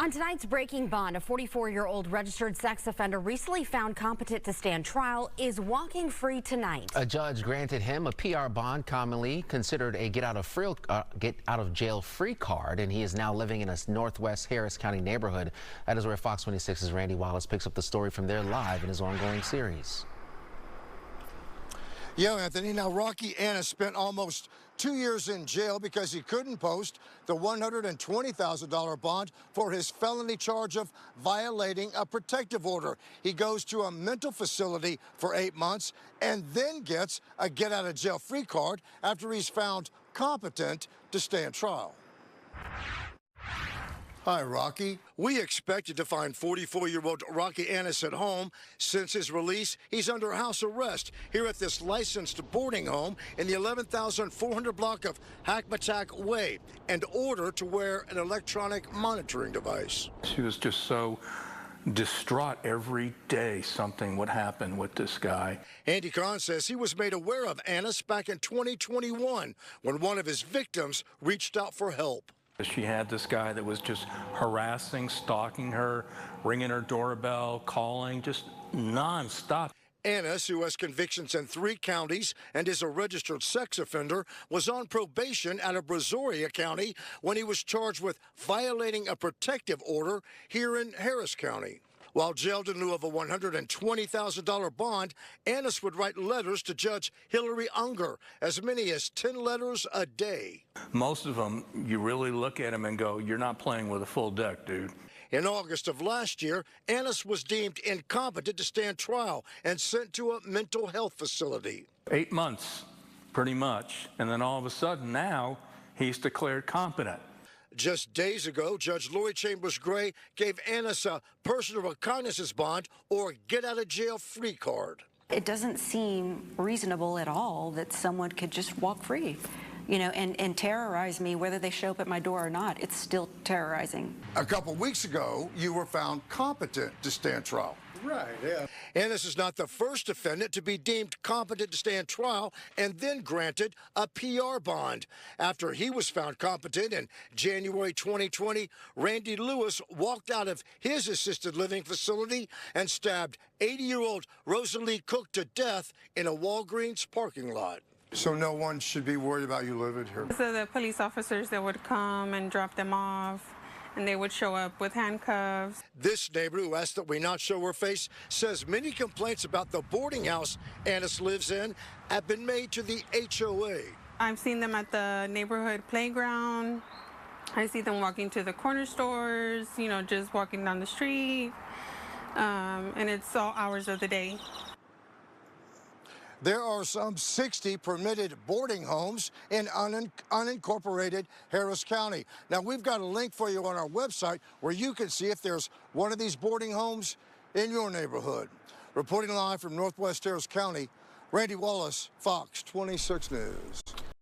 On tonight's Breaking Bond, a 44-year-old registered sex offender recently found competent to stand trial is walking free tonight. A judge granted him a PR bond, commonly considered a get out of jail free card, and he is now living in a northwest Harris County neighborhood. That is where Fox 26's Randy Wallace picks up the story from there live in his ongoing series. Yeah, Anthony. Now, Rocky Annis spent almost 2 years in jail because he couldn't post the $120,000 bond for his felony charge of violating a protective order. He goes to a mental facility for 8 months and then gets a get-out-of-jail-free card after he's found competent to stand trial. Hi, Rocky. We expected to find 44-year-old Rocky Annis at home. Since his release, he's under house arrest here at this licensed boarding home in the 11,400 block of Hackmatack Way and ordered to wear an electronic monitoring device. She was just so distraught. Every day something would happen with this guy. Andy Kahn says he was made aware of Annis back in 2021 when one of his victims reached out for help. She had this guy that was just harassing, stalking her, ringing her doorbell, calling, just nonstop. Annis, who has convictions in 3 counties and is a registered sex offender, was on probation out of Brazoria County when he was charged with violating a protective order here in Harris County. While jailed in lieu of a $120,000 bond, Annis would write letters to Judge Hillary Unger, as many as 10 letters a day. Most of them, you really look at them and go, you're not playing with a full deck, dude. In August of last year, Annis was deemed incompetent to stand trial and sent to a mental health facility. 8 months, pretty much, and then all of a sudden now he's declared competent. Just days ago, Judge Lori Chambers Gray gave Annis a personal recognizance bond or get-out-of-jail-free card. It doesn't seem reasonable at all that someone could just walk free, you know, and terrorize me, whether they show up at my door or not. It's still terrorizing. A couple weeks ago, you were found competent to stand trial. Right, yeah. Annis is not the first defendant to be deemed competent to stand trial and then granted a PR bond. After he was found competent in January 2020, Randy Lewis walked out of his assisted living facility and stabbed 80-year-old Rosalie Cook to death in a Walgreens parking lot. So no one should be worried about you living here? So the police officers that would come and drop them off, and they would show up with handcuffs. This neighbor, who asked that we not show her face, says many complaints about the boarding house Annis lives in have been made to the HOA. I've seen them at the neighborhood playground. I see them walking to the corner stores, you know, just walking down the street. And it's all hours of the day. There are some 60 permitted boarding homes in unincorporated Harris County. Now, we've got a link for you on our website where you can see if there's one of these boarding homes in your neighborhood. Reporting live from Northwest Harris County, Randy Wallace, Fox 26 News.